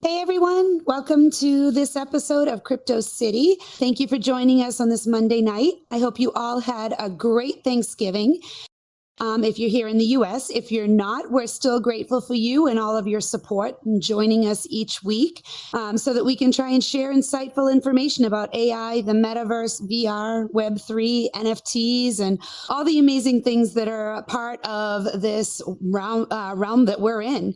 Hey everyone, welcome to this episode of Crypto City. Thank you for joining us on this Monday night. I hope you all had a great Thanksgiving. If you're here in the US, if you're not, we're still grateful for you and all of your support and joining us each week so that we can try and share insightful information about AI, the Metaverse, VR, Web3, NFTs, and all the amazing things that are a part of this realm that we're in.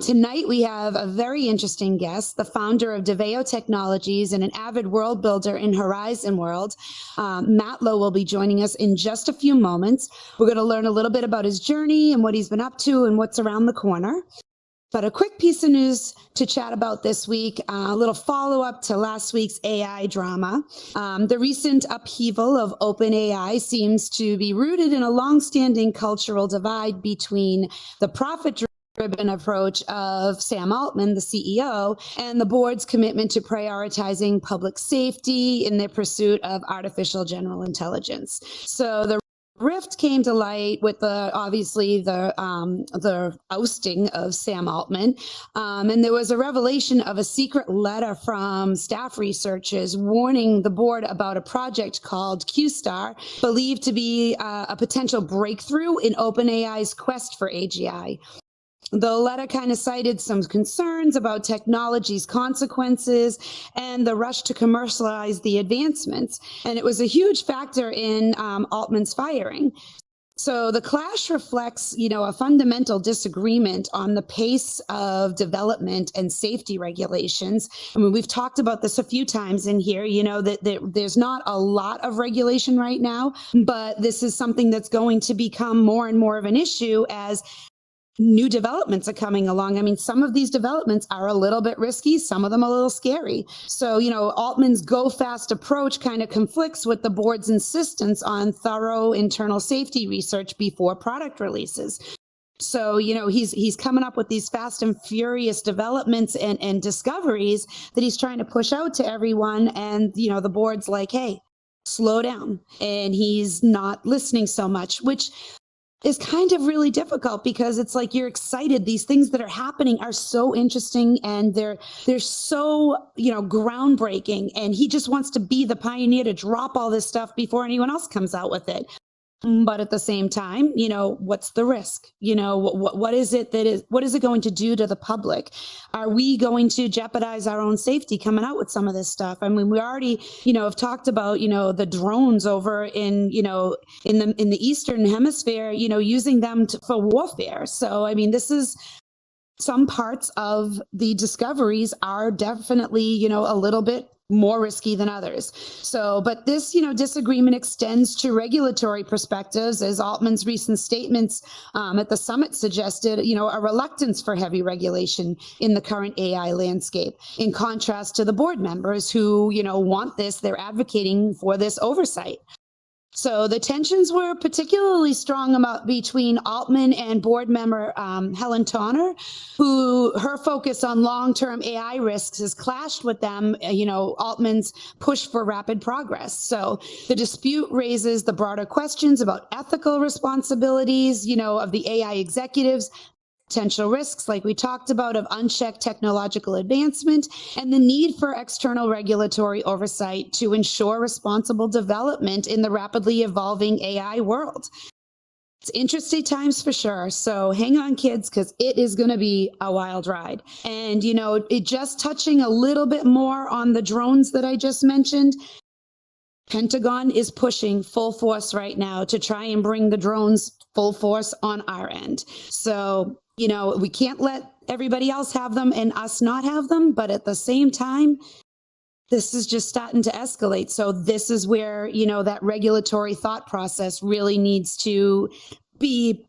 Tonight, we have a very interesting guest, the founder of Deveio Technologies and an avid world builder in Horizon World. Matlo will be joining us in just a few moments. We're going to learn a little bit about his journey and what he's been up to and what's around the corner. But a quick piece of news to chat about this week, a little follow-up to last week's AI drama. The recent upheaval of OpenAI seems to be rooted in a long-standing cultural divide between the profit-driven approach of Sam Altman, the CEO, and the board's commitment to prioritizing public safety in their pursuit of artificial general intelligence. So the rift came to light with the ousting of Sam Altman, and there was a revelation of a secret letter from staff researchers warning the board about a project called QStar, believed to be a potential breakthrough in OpenAI's quest for AGI. The letter kind of cited some concerns about technology's consequences and the rush to commercialize the advancements. And it was a huge factor in Altman's firing. So the clash reflects, a fundamental disagreement on the pace of development and safety regulations. I mean, we've talked about this a few times in here, that there's not a lot of regulation right now, but this is something that's going to become more and more of an issue as new developments are coming along. I mean, some of these developments are a little bit risky, some of them a little scary. So, Altman's go fast approach kind of conflicts with the board's insistence on thorough internal safety research before product releases. So, he's coming up with these fast and furious developments and discoveries that he's trying to push out to everyone. And, the board's like, hey, slow down. And he's not listening so much, which is kind of really difficult because it's like you're excited. These things that are happening are so interesting and they're so, groundbreaking. And he just wants to be the pioneer to drop all this stuff before anyone else comes out with it. But at the same time, what's the risk? What is it going to do to the public? Are we going to jeopardize our own safety coming out with some of this stuff? I mean, we already, have talked about, the drones over in the Eastern Hemisphere, using them for warfare. So, I mean, this is some parts of the discoveries are definitely, a little bit more risky than others. So, but this, disagreement extends to regulatory perspectives, as Altman's recent statements at the summit suggested, a reluctance for heavy regulation in the current AI landscape, in contrast to the board members who, want this, they're advocating for this oversight. So the tensions were particularly strong between Altman and board member Helen Tonner, who her focus on long-term AI risks has clashed with them, Altman's push for rapid progress. So the dispute raises the broader questions about ethical responsibilities, of the AI executives, potential risks, like we talked about, of unchecked technological advancement, and the need for external regulatory oversight to ensure responsible development in the rapidly evolving AI world. It's interesting times for sure. So hang on, kids, because it is going to be a wild ride. And, it just touching a little bit more on the drones that I just mentioned. Pentagon is pushing full force right now to try and bring the drones full force on our end. So, we can't let everybody else have them and us not have them. But at the same time, this is just starting to escalate. So this is where, that regulatory thought process really needs to be,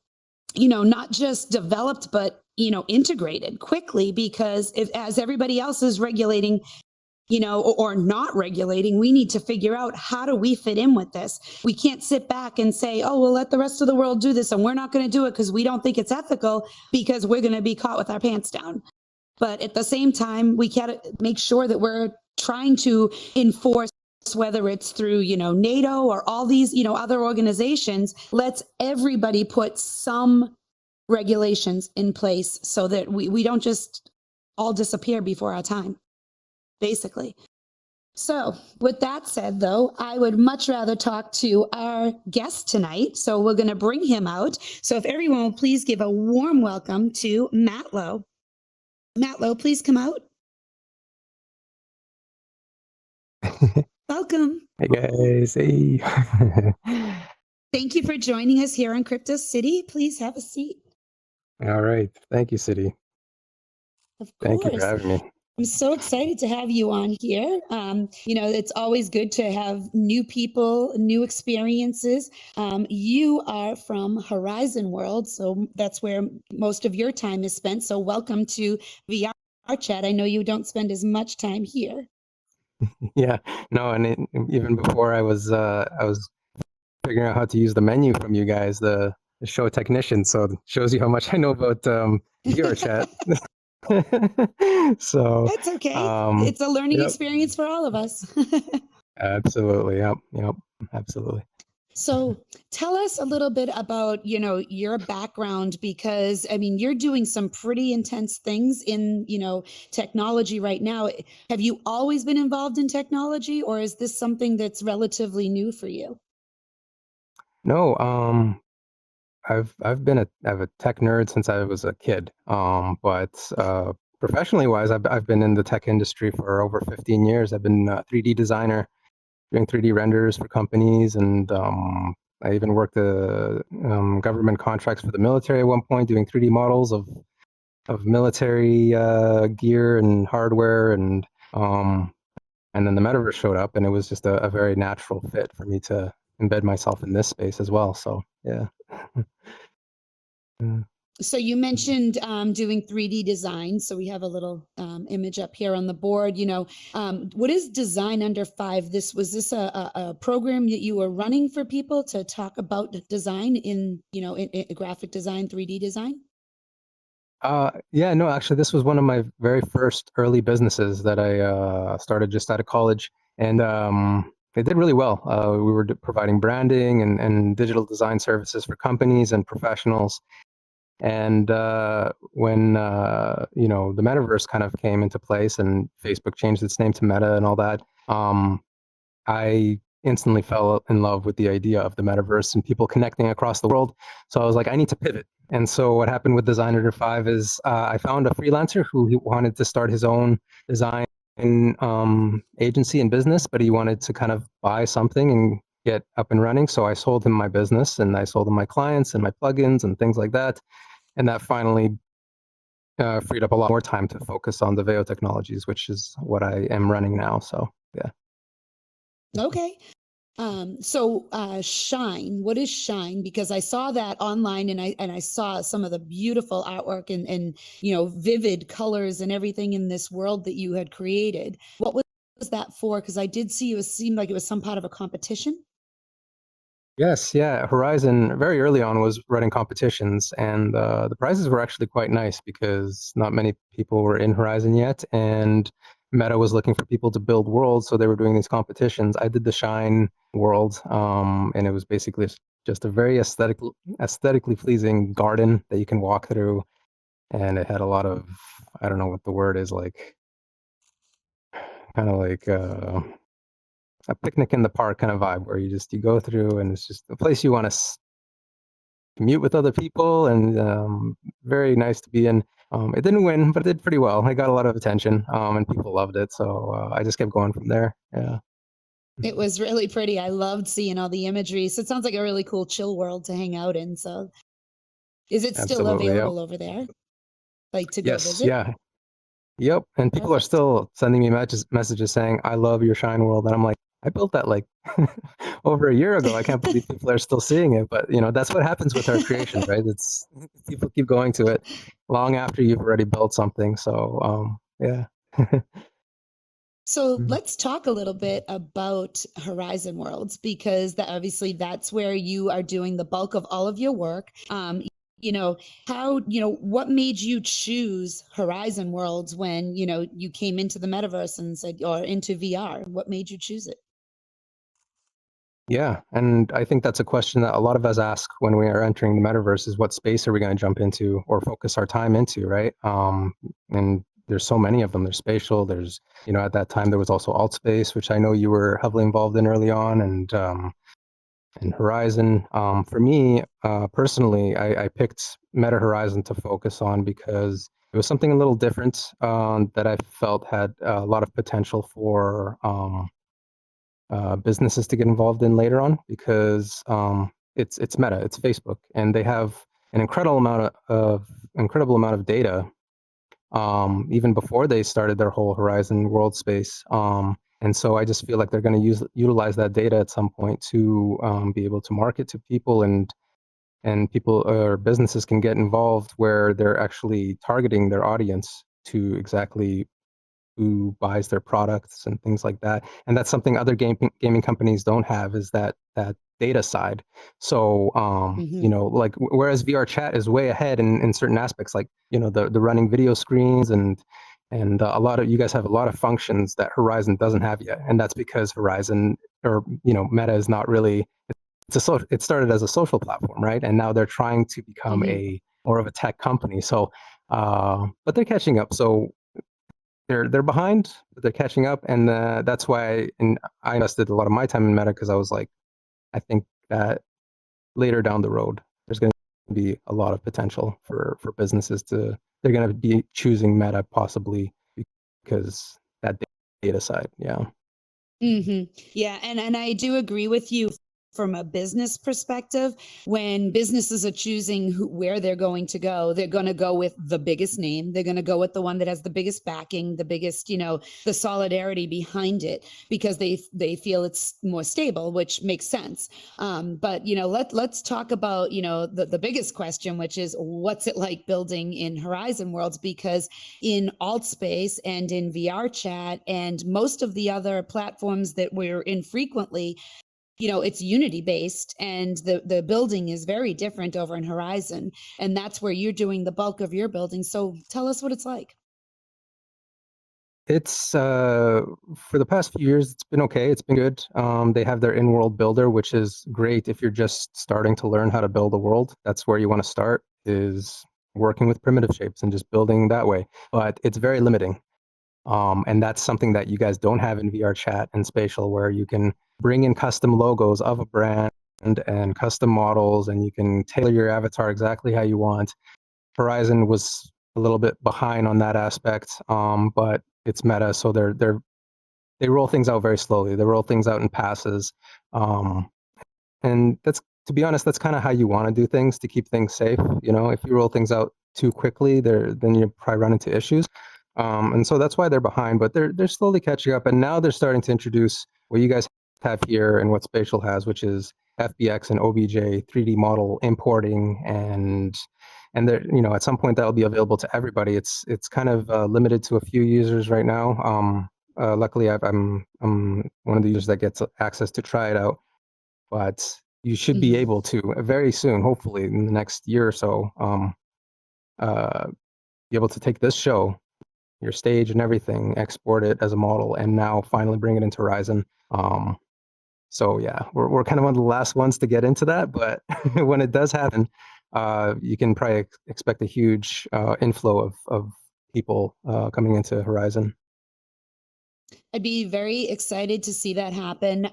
not just developed, but, integrated quickly, because as everybody else is regulating, or not regulating, we need to figure out, how do we fit in with this? We can't sit back and say, oh, we'll let the rest of the world do this and we're not going to do it because we don't think it's ethical, because we're going to be caught with our pants down. But at the same time, we got to make sure that we're trying to enforce, whether it's through, NATO or all these, other organizations. Let's everybody put some regulations in place so that we don't just all disappear before our time, basically. So, with that said, though, I would much rather talk to our guest tonight. So, we're going to bring him out. So, if everyone will please give a warm welcome to Matlo. Matlo, please come out. Welcome. Hey guys, hey. Thank you for joining us here on Crypto City. Please have a seat. All right, thank you, City. Of Thank you for course. having me. I'm so excited to have you on here. It's always good to have new people, new experiences. You are from Horizon World, so that's where most of your time is spent. So welcome to VR Chat. I know you don't spend as much time here. Yeah, no, and even before I was figuring out how to use the menu from you guys, the show technician. So it shows you how much I know about VR Chat. So That's okay. It's a learning experience for all of us. Absolutely, yep, absolutely. So tell us a little bit about, your background, because I mean, you're doing some pretty intense things in, technology right now. Have you always been involved in technology, or is this something that's relatively new for you? No, I've been a tech nerd since I was a kid. But professionally wise, I've been in the tech industry for over 15 years. I've been a 3D designer, doing 3D renders for companies, and I even worked government contracts for the military at one point, doing 3D models of military gear and hardware, and then the metaverse showed up, and it was just a very natural fit for me to embed myself in this space as well. So yeah. Yeah. So you mentioned doing 3D design. So we have a little image up here on the board. What is Design Under 5? Was this a program that you were running for people to talk about design in graphic design, 3D design? Yeah, no, actually, this was one of my very first early businesses that I started just out of college, and they did really well. We were providing branding and digital design services for companies and professionals. And when the metaverse kind of came into place and Facebook changed its name to Meta and all that, I instantly fell in love with the idea of the metaverse and people connecting across the world. So I was like, I need to pivot. And so what happened with Design Under 5 is I found a freelancer who wanted to start his own design agency and business, but he wanted to kind of buy something and get up and running. So I sold him my business, and I sold him my clients and my plugins and things like that. And that finally freed up a lot more time to focus on Deveio Technologies, which is what I am running now. So yeah. Okay. So Shine, what is Shine? Because I saw that online, and I saw some of the beautiful artwork and vivid colors and everything in this world that you had created. What was that for? Because I did see it seemed like it was some part of a competition. Yes, yeah. Horizon very early on was running competitions, and the prizes were actually quite nice because not many people were in Horizon yet, and Meta was looking for people to build worlds, so they were doing these competitions. I did the Shine world, and it was basically just a very aesthetically pleasing garden that you can walk through, and it had a lot of, I don't know what the word is, like kind of like a picnic in the park kind of vibe, where you go through, and it's just a place you want to commute with other people, and very nice to be in. It didn't win, but it did pretty well. I got a lot of attention, and people loved it. So I just kept going from there. Yeah. It was really pretty. I loved seeing all the imagery. So it sounds like a really cool chill world to hang out in. So is it still Absolutely, available over there? Like to go yes, visit? yeah, yep. And people are still sending me messages saying, "I love your Shine world," and I'm like, I built that like over a year ago. I can't believe people are still seeing it. But that's what happens with our creations, right? It's people keep going to it long after you've already built something. So yeah. So let's talk a little bit about Horizon Worlds, because obviously that's where you are doing the bulk of all of your work. What made you choose Horizon Worlds when, you came into the metaverse and said, or into VR? What made you choose it? Yeah, and I think that's a question that a lot of us ask when we are entering the metaverse: is what space are we going to jump into or focus our time into, right? And there's so many of them. There's spatial. There's, at that time there was also alt space, which I know you were heavily involved in early on, and Horizon. For me, personally, I picked Meta Horizon to focus on because it was something a little different that I felt had a lot of potential for businesses to get involved in later on, because it's Meta, it's Facebook, and they have an incredible amount of data, even before they started their whole Horizon world space. And so I just feel like they're going to utilize that data at some point to be able to market to people, and people or businesses can get involved where they're actually targeting their audience to exactly who buys their products and things like that. And that's something other gaming companies don't have, is that data side. So like, whereas VR chat is way ahead in certain aspects, like the running video screens, and a lot of you guys have a lot of functions that Horizon doesn't have yet, and that's because Horizon, or Meta, is not really, it started as a social platform, right? And now they're trying to become a more of a tech company. So but they're catching up. So they're behind, but they're catching up, and that's why I invested a lot of my time in Meta, because I was like, I think that later down the road there's going to be a lot of potential for businesses they're going to be choosing Meta, possibly because that data side. Yeah. Yeah, and I do agree with you from a business perspective. When businesses are choosing where they're going to go, they're going to go with the biggest name. They're going to go with the one that has the biggest backing, the biggest, the solidarity behind it, because they feel it's more stable, which makes sense. But let's talk about the biggest question, which is, what's it like building in Horizon Worlds? Because in alt space and in VR chat and most of the other platforms that we're in frequently, it's Unity based, and the building is very different over in Horizon. And that's where you're doing the bulk of your building. So tell us what it's like. It's for the past few years, it's been okay. It's been good. They have their in-world builder, which is great if you're just starting to learn how to build a world. That's where you want to start, is working with primitive shapes and just building that way. But it's very limiting. And that's something that you guys don't have in VR chat and spatial, where you can bring in custom logos of a brand and custom models, and you can tailor your avatar exactly how you want. Horizon was a little bit behind on that aspect, but it's Meta, so they roll things out very slowly. They roll things out in passes, and that's, to be honest, that's kind of how you want to do things to keep things safe. If you roll things out too quickly, then you probably run into issues. And so that's why they're behind, but they're slowly catching up. And now they're starting to introduce what you guys have here and what Spatial has, which is FBX and OBJ 3D model importing, and there, at some point that'll be available to everybody. It's kind of limited to a few users right now. Luckily, I'm one of the users that gets access to try it out, but you should be able to very soon, hopefully in the next year or so, be able to take this show, your stage and everything, export it as a model, and now finally bring it into Horizon. So yeah, we're kind of one of the last ones to get into that, but when it does happen, you can probably expect a huge inflow of people coming into Horizon. I'd be very excited to see that happen.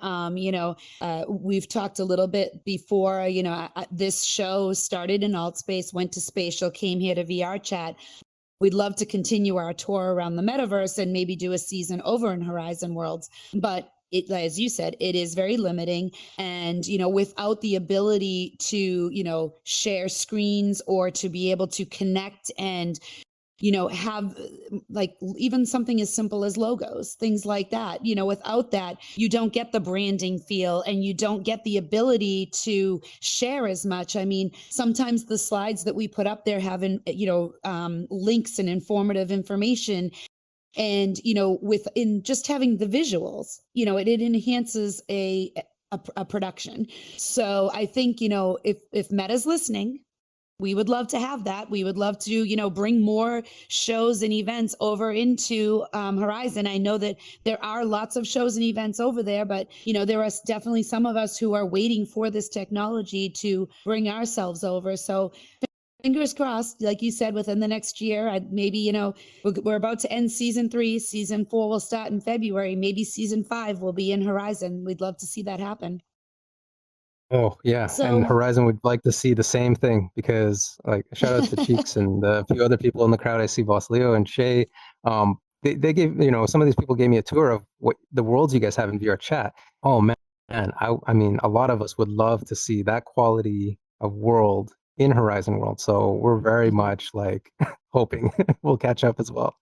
We've talked a little bit before, this show started in alt space, went to spatial, came here to VR chat. We'd love to continue our tour around the metaverse and maybe do a season over in Horizon Worlds. But as you said, it is very limiting. And, without the ability to, share screens or to be able to connect and, have like even something as simple as logos, things like that. Without that, you don't get the branding feel, and you don't get the ability to share as much. I mean, sometimes the slides that we put up there have, links and informative information. And, within just having the visuals, it enhances a production. So I think, if Meta's listening, we would love to have that. We would love to, bring more shows and events over into Horizon. I know that there are lots of shows and events over there, but, there are definitely some of us who are waiting for this technology to bring ourselves over. So Fingers crossed, like you said, within the next year. Maybe, we're about to end season 3. Season 4 will start in February. Maybe season 5 will be in Horizon. We'd love to see that happen. Oh yeah, and So, Horizon would like to see the same thing because, like, shout out to Cheeks and a few other people in the crowd. I see Boss Leo and Shay. They gave, some of these people gave me a tour of what the worlds you guys have in VR chat. Oh man, I mean, a lot of us would love to see that quality of world in Horizon World. So we're very much like hoping we'll catch up as well.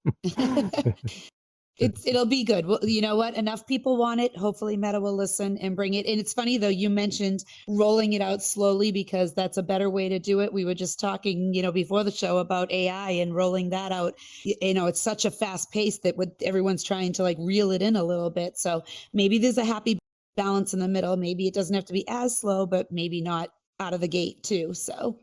it'll be good. Well, you know what? Enough people want it. Hopefully Meta will listen and bring it. And it's funny though, you mentioned rolling it out slowly because that's a better way to do it. We were just talking, before the show about AI and rolling that out. It's such a fast pace that everyone's trying to like reel it in a little bit. So maybe there's a happy balance in the middle. Maybe it doesn't have to be as slow, but maybe not out of the gate too. So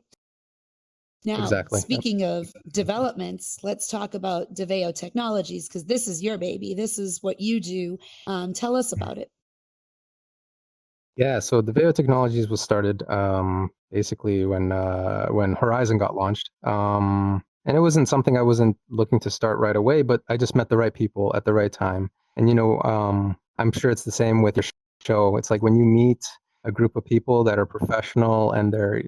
now, Exactly. Yep. speaking of developments, let's talk about Deveio Technologies because this is your baby. This is what you do. Tell us about it. Yeah, so Deveio Technologies was started basically when Horizon got launched, and it wasn't something I wasn't looking to start right away, but I just met the right people at the right time. And I'm sure it's the same with your show. It's like when you meet a group of people that are professional and they're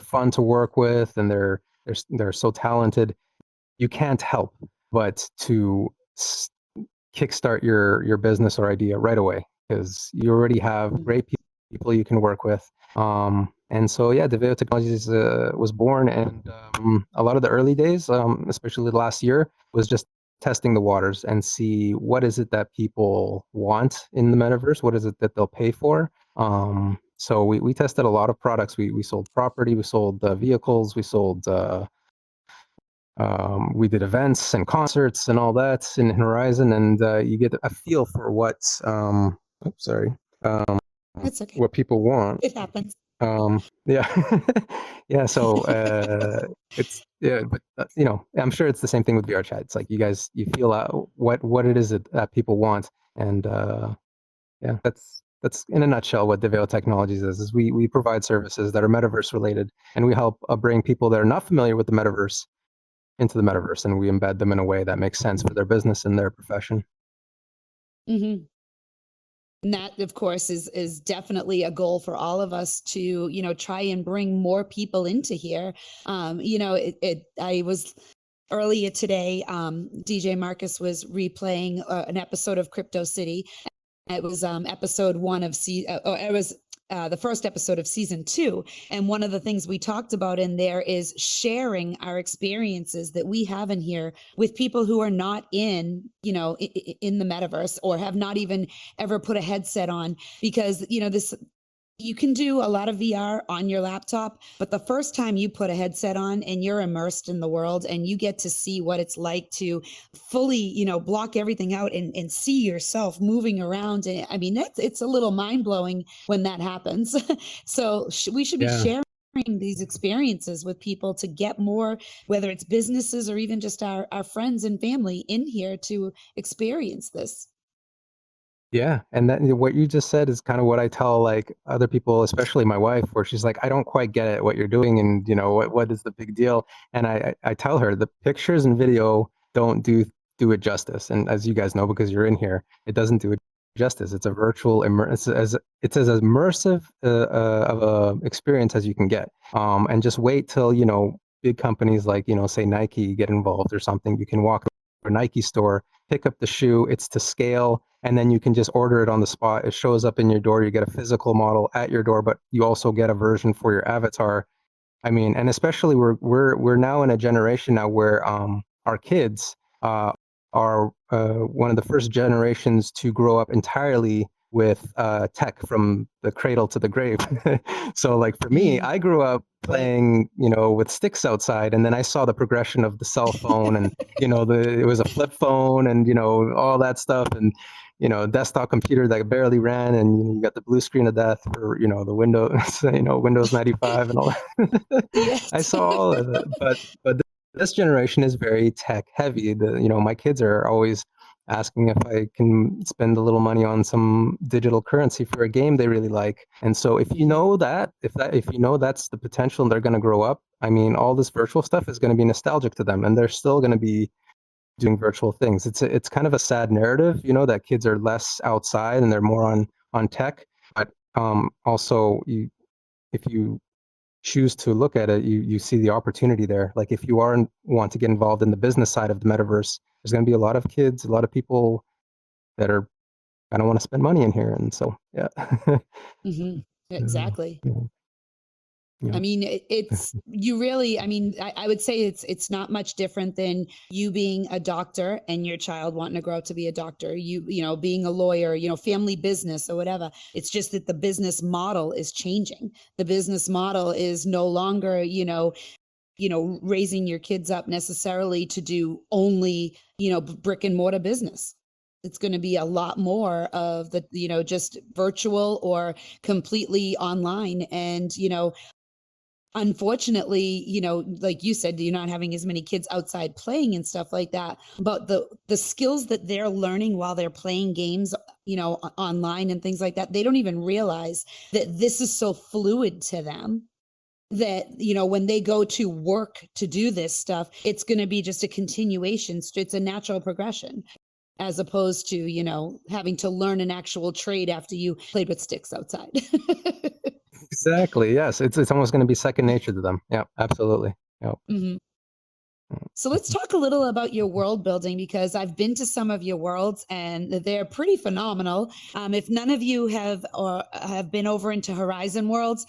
fun to work with and they're so talented, you can't help but to kickstart your business or idea right away because you already have great people you can work with. And so yeah, Deveio Technologies was born, and a lot of the early days, especially the last year, was just testing the waters and see what is it that people want in the metaverse, what is it that they'll pay for. So we tested a lot of products. We sold property, we sold vehicles, we sold we did events and concerts and all that in Horizon, and you get a feel for um, It's okay. what people want. It happens. Yeah, yeah. So it's yeah, but I'm sure it's the same thing with VR chat. It's like you feel out what it is that people want, and yeah, that's in a nutshell what Deveio Technologies is we provide services that are metaverse related, and we help bring people that are not familiar with the metaverse into the metaverse, and we embed them in a way that makes sense for their business and their profession. Mm-hmm. And that, of course, is definitely a goal for all of us to, try and bring more people into here. I was earlier today, DJ Marcus was replaying an episode of Crypto City. It was episode 1 of it was the first episode of season 2. And one of the things we talked about in there is sharing our experiences that we have in here with people who are not in the metaverse or have not even ever put a headset on, because you can do a lot of VR on your laptop, but the first time you put a headset on and you're immersed in the world and you get to see what it's like to fully, block everything out and see yourself moving around. And I mean, it's a little mind blowing when that happens. So we should be sharing these experiences with people to get more, whether it's businesses or even just our friends and family in here to experience this. Yeah, and that what you just said is kind of what I tell like other people, especially my wife, where she's like, I don't quite get it what you're doing, and what is the big deal? And I tell her the pictures and video don't do it justice. And as you guys know, because you're in here, it doesn't do it justice. It's a virtual it's as immersive of a experience as you can get. And just wait till big companies like say Nike get involved or something. You can walk to a Nike store, pick up the shoe, it's to scale, and then you can just order it on the spot. It shows up in your door. You get a physical model at your door, but you also get a version for your avatar. I mean, and especially we're now in a generation now where our kids are one of the first generations to grow up entirely with tech from the cradle to the grave. So like for me, I grew up playing, with sticks outside, and then I saw the progression of the cell phone, and it was a flip phone, and all that stuff, and desktop computer that barely ran, and you got the blue screen of death for the Windows, Windows 95 and all that. Yes. I saw all of it, but this generation is very tech heavy. My kids are always asking if I can spend a little money on some digital currency for a game they really like. And so if you know that, if you know that's the potential and they're going to grow up, I mean, all this virtual stuff is going to be nostalgic to them, and they're still going to be doing virtual things. It's kind of a sad narrative, that kids are less outside and they're more on tech. But also, if you choose to look at it, you see the opportunity there. Like if you want to get involved in the business side of the metaverse, there's going to be a lot of kids, a lot of people that are I don't want to spend money in here, and so yeah. Mm-hmm. Exactly. Yeah, I yeah. mean, it's you really, I mean, I would say it's not much different than you being a doctor and your child wanting to grow up to be a doctor, being a lawyer, family business or whatever. It's just that the business model is changing. The business model is no longer, raising your kids up necessarily to do only, brick and mortar business. It's going to be a lot more of the, just virtual or completely online. And, unfortunately, like you said, you're not having as many kids outside playing and stuff like that. But the skills that they're learning while they're playing games, online and things like that, they don't even realize that this is so fluid to them that, when they go to work to do this stuff, it's going to be just a continuation. It's a natural progression, as opposed to, having to learn an actual trade after you played with sticks outside. Exactly. Yes, it's almost going to be second nature to them. Yeah, absolutely. Yeah. Mhm. So let's talk a little about your world building, because I've been to some of your worlds and they're pretty phenomenal. If none of you have been over into Horizon Worlds,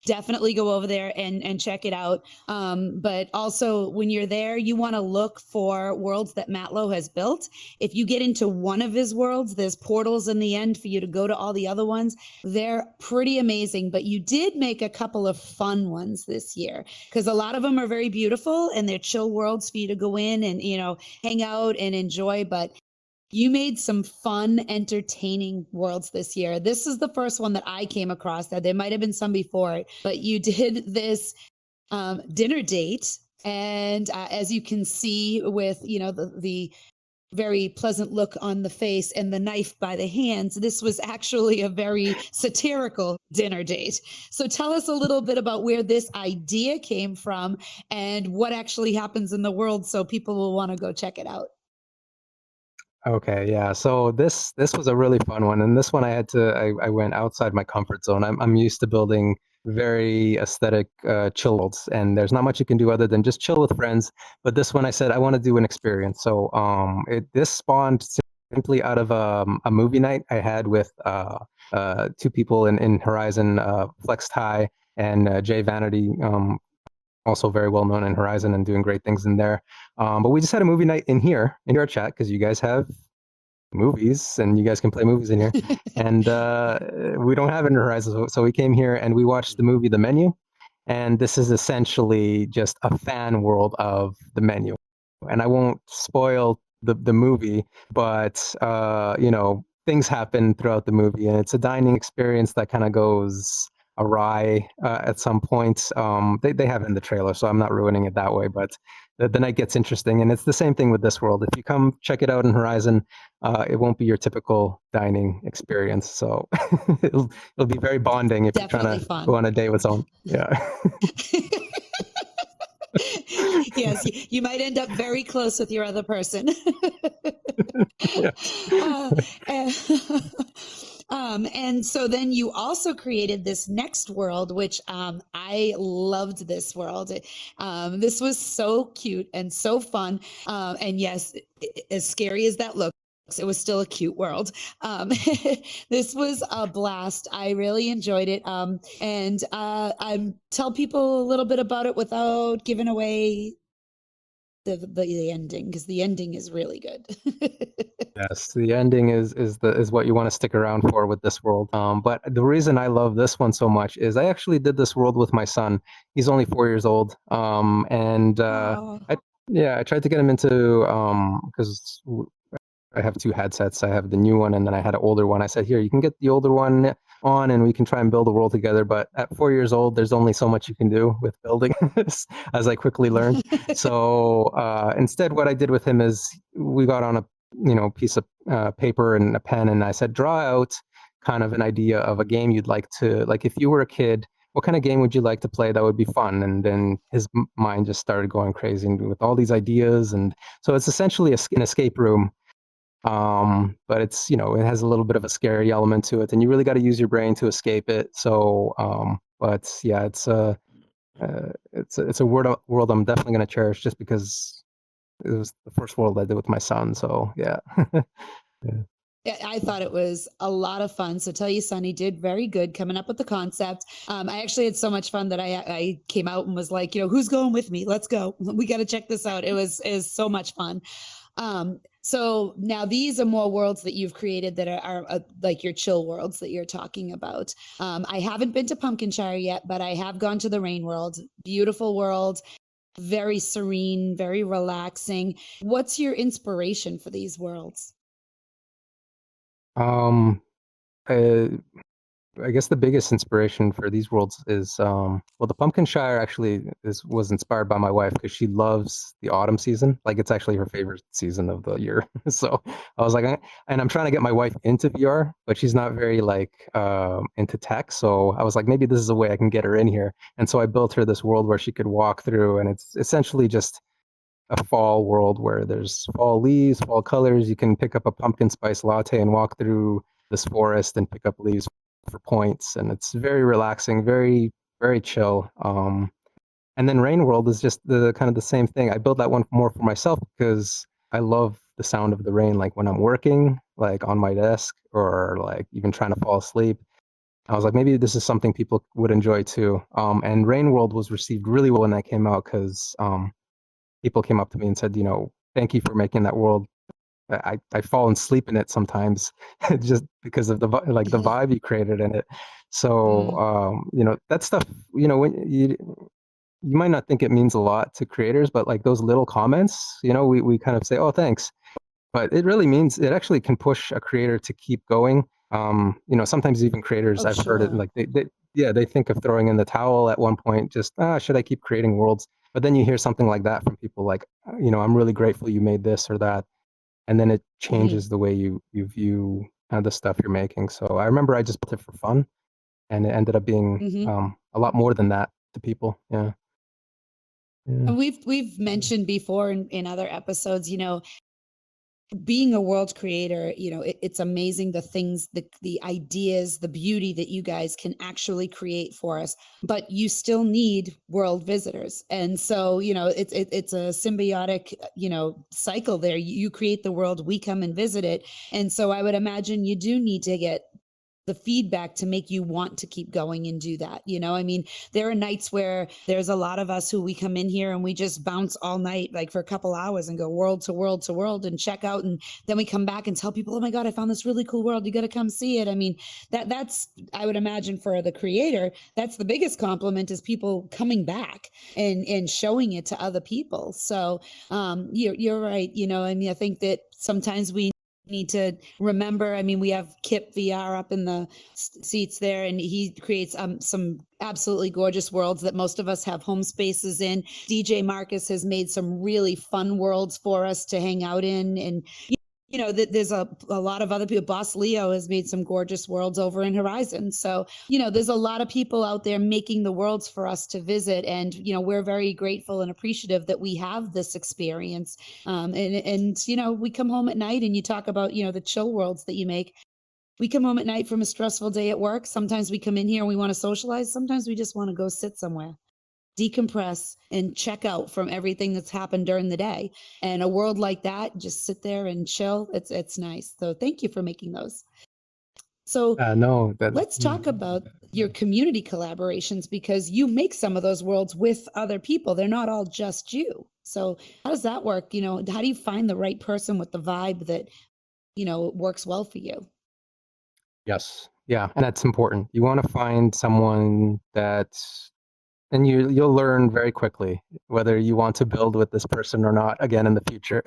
definitely go over there and check it out. But also when you're there, you want to look for worlds that Matlo has built. If you get into one of his worlds, there's portals in the end for you to go to all the other ones. They're pretty amazing, but you did make a couple of fun ones this year, because a lot of them are very beautiful and they're chill worlds for you to go in and, hang out and enjoy. But you made some fun, entertaining worlds this year. This is the first one that I came across. That there might have been some before it, but you did this dinner date, and as you can see, with the very pleasant look on the face and the knife by the hands, this was actually a very satirical dinner date. So tell us a little bit about where this idea came from and what actually happens in the world, so people will want to go check it out. Okay, yeah. So this was a really fun one, and this one I went outside my comfort zone. I'm used to building very aesthetic chill worlds, and there's not much you can do other than just chill with friends. But this one I said I want to do an experience. So this spawned simply out of a movie night I had with two people in Horizon, Flex Ty and Jay Vanity. Also very well known in Horizon and doing great things in there. But we just had a movie night in here in your chat because you guys have movies and you guys can play movies in here. And we don't have it in Horizon. So we came here and we watched the movie The Menu. And this is essentially just a fan world of The Menu. And I won't spoil the movie, but things happen throughout the movie, and it's a dining experience that kind of goes awry at some point. They have it in the trailer, so I'm not ruining it that way, but the night gets interesting, and it's the same thing with this world. If you come check it out in Horizon, it won't be your typical dining experience, so it'll be very bonding if Definitely you're trying to fun. go on a date with someone. Yeah. Yes, you might end up very close with your other person. And so then you also created this next world, which I loved this world. This was so cute and so fun. And yes, as scary as that looks, it was still a cute world. This was a blast. I really enjoyed it. And I tell people a little bit about it without giving away the ending, because the ending is really good. Yes, the ending is what you want to stick around for with this world. But the reason I love this one so much is I actually did this world with my son. He's only 4 years old, and Oh. I tried to get him into because I have two headsets. I have the new one and then I had an older one. I said, here, you can get the older one on and we can try and build a world together. But at 4 years old, there's only so much you can do with building, as I quickly learned. So instead, what I did with him is we got on a piece of paper and a pen, and I said, draw out kind of an idea of a game you'd like to, like if you were a kid, what kind of game would you like to play that would be fun? And then his mind just started going crazy with all these ideas. And so it's essentially an escape room. But it's, it has a little bit of a scary element to it, and you really got to use your brain to escape it. So, but yeah, it's a world I'm definitely going to cherish, just because it was the first world I did with my son. So yeah. Yeah. Yeah, I thought it was a lot of fun. So tell you, Sonny did very good coming up with the concept. I actually had so much fun that I came out and was like, who's going with me? Let's go. We got to check this out. It was so much fun. So now these are more worlds that you've created that are like your chill worlds that you're talking about. I haven't been to Pumpkinshire yet, but I have gone to the Rain World. Beautiful world, very serene, very relaxing. What's your inspiration for these worlds? Um, I guess the biggest inspiration for these worlds is, well, the Pumpkinshire actually was inspired by my wife, because she loves the autumn season. Like, it's actually her favorite season of the year. So I was like, and I'm trying to get my wife into VR, but she's not very into tech. So I was like, maybe this is a way I can get her in here. And so I built her this world where she could walk through, and it's essentially just a fall world where there's fall leaves, fall colors. You can pick up a pumpkin spice latte and walk through this forest and pick up leaves for points, and it's very relaxing, very very chill. And then Rain World is just the kind of the same thing. I built that one more for myself because I love the sound of the rain, like when I'm working, like on my desk, or like even trying to fall asleep. I was like, maybe this is something people would enjoy too. And Rain World was received really well when that came out, because people came up to me and said, thank you for making that world. I fall asleep in it sometimes, just because of the vibe you created in it. So that stuff, when you might not think it means a lot to creators, but like those little comments, we kind of say, oh, thanks, but it really means, it actually can push a creator to keep going. Sometimes even creators, Oh, I've heard it, sure. like they think of throwing in the towel at one point, just should I keep creating worlds? But then you hear something like that from people, like, I'm really grateful you made this or that, and then it Mhm. changes the way you view the stuff you're making. So I remember I just built it for fun, and it ended up being Mhm. a lot more than that to people. Yeah, yeah, And we've mentioned before in other episodes, being a world creator, it's amazing the things, the ideas, the beauty that you guys can actually create for us. But you still need world visitors, and so it's a symbiotic cycle there. You create the world, we come and visit it, and so I would imagine you do need to get the feedback to make you want to keep going and do that. I mean, there are nights where there's a lot of us who we come in here and we just bounce all night, like for a couple hours, and go world to world to world and check out. And then we come back and tell people, oh my God, I found this really cool world. You got to come see it. I mean, that's, I would imagine for the creator, that's the biggest compliment, is people coming back and showing it to other people. So you're right. I mean, I think that sometimes we need to remember. I mean, we have Kip VR up in the seats there, and he creates some absolutely gorgeous worlds that most of us have home spaces in. DJ Marcus has made some really fun worlds for us to hang out in, and there's a lot of other people. Boss Leo has made some gorgeous worlds over in Horizon. So, there's a lot of people out there making the worlds for us to visit. And, we're very grateful and appreciative that we have this experience. And we come home at night, and you talk about, the chill worlds that you make. We come home at night from a stressful day at work. Sometimes we come in here and we want to socialize. Sometimes we just want to go sit somewhere, decompress, and check out from everything that's happened during the day. And a world like that, just sit there and chill. It's nice. So thank you for making those. So no, that. let's talk about your community collaborations, because you make some of those worlds with other people. They're not all just you. So how does that work? How do you find the right person with the vibe that works well for you? Yes, yeah, and that's important. You want to find someone and you'll learn very quickly whether you want to build with this person or not again in the future.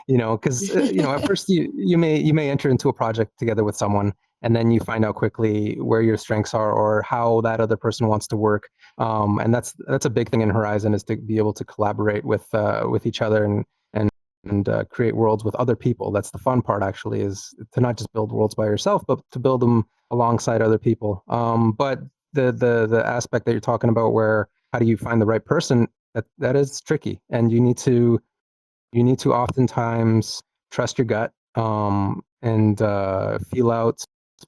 Because at first you may enter into a project together with someone, and then you find out quickly where your strengths are or how that other person wants to work. And that's a big thing in Horizon, is to be able to collaborate with each other, and and create worlds with other people. That's the fun part, actually, is to not just build worlds by yourself, but to build them alongside other people. But the aspect that you're talking about, where how do you find the right person, that is tricky, and you need to oftentimes trust your gut, and feel out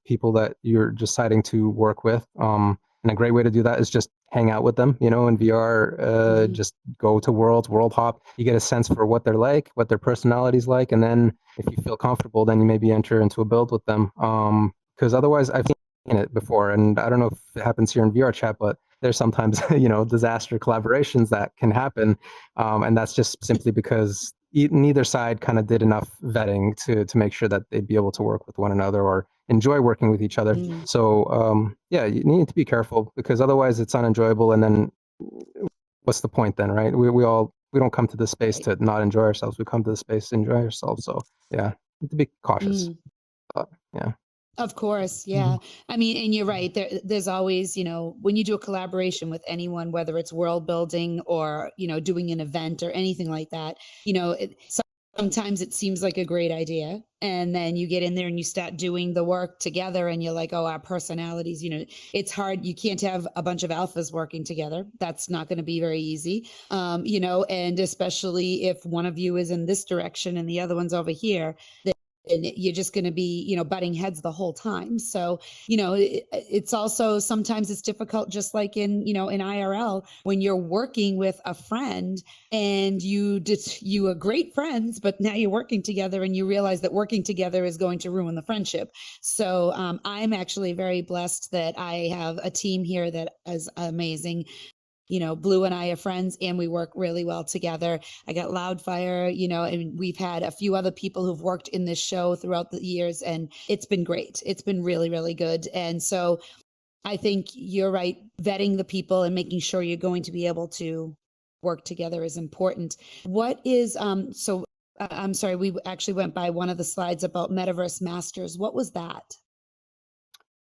people that you're deciding to work with. And a great way to do that is just hang out with them, in VR. Just go to world hop. You get a sense for what they're like, what their personality's like, and then if you feel comfortable, then you maybe enter into a build with them. Because otherwise, I've seen it before, and I don't know if it happens here in VR chat, but there's sometimes disaster collaborations that can happen, and that's just simply because neither side kind of did enough vetting to make sure that they'd be able to work with one another or enjoy working with each other. So yeah, you need to be careful, because otherwise it's unenjoyable, and then what's the point then, right? We don't come to this space to not enjoy ourselves. We come to the space to enjoy ourselves. So yeah, you have to be cautious. Yeah. Of course, yeah. I mean, and you're right. There's always, when you do a collaboration with anyone, whether it's world building or, doing an event or anything like that, sometimes it seems like a great idea. And then you get in there and you start doing the work together, and you're like, oh, our personalities, it's hard. You can't have a bunch of alphas working together. That's not going to be very easy. And especially if one of you is in this direction and the other one's over here, and you're just going to be, butting heads the whole time. So, it's also, sometimes it's difficult, just like in IRL, when you're working with a friend and you are great friends, but now you're working together and you realize that working together is going to ruin the friendship. So I'm actually very blessed that I have a team here that is amazing. Blue and I are friends, and we work really well together. I got Loudfire, and we've had a few other people who've worked in this show throughout the years, and it's been great. It's been really, really good. And so I think you're right. Vetting the people and making sure you're going to be able to work together is important. What is, I'm sorry, we actually went by one of the slides about Metaverse Masters. What was that?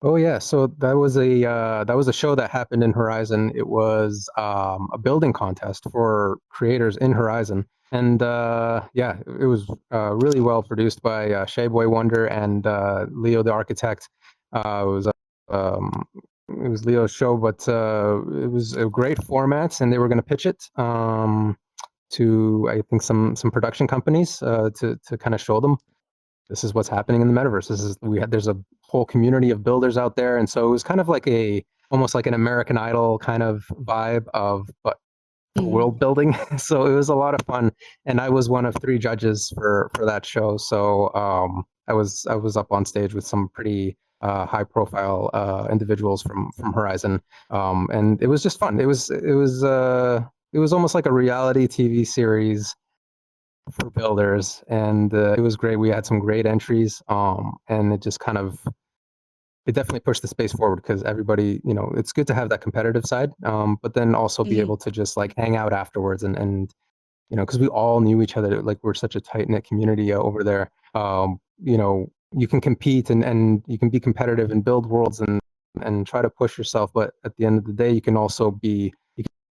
Oh yeah, so that was a show that happened in Horizon. It was a building contest for creators in Horizon, and yeah, it was really well produced by Shayboy Wonder and Leo the Architect. It was Leo's show, but it was a great format, and they were going to pitch it to, I think, some production companies to kind of show them this is what's happening in the metaverse. There's a whole community of builders out there, and so it was kind of like almost like an American Idol kind of vibe but for world building. So it was a lot of fun, and I was one of 3 judges for that show. So I was up on stage with some pretty high profile individuals from Horizon, and it was just fun. It was almost like a reality TV series for builders, and it was great. We had some great entries, and it just it definitely pushed the space forward, because everybody, it's good to have that competitive side, but then also be able to just like hang out afterwards, and because we all knew each other. Like, we're such a tight knit community over there. You can compete and you can be competitive and build worlds and try to push yourself, but at the end of the day, you can also you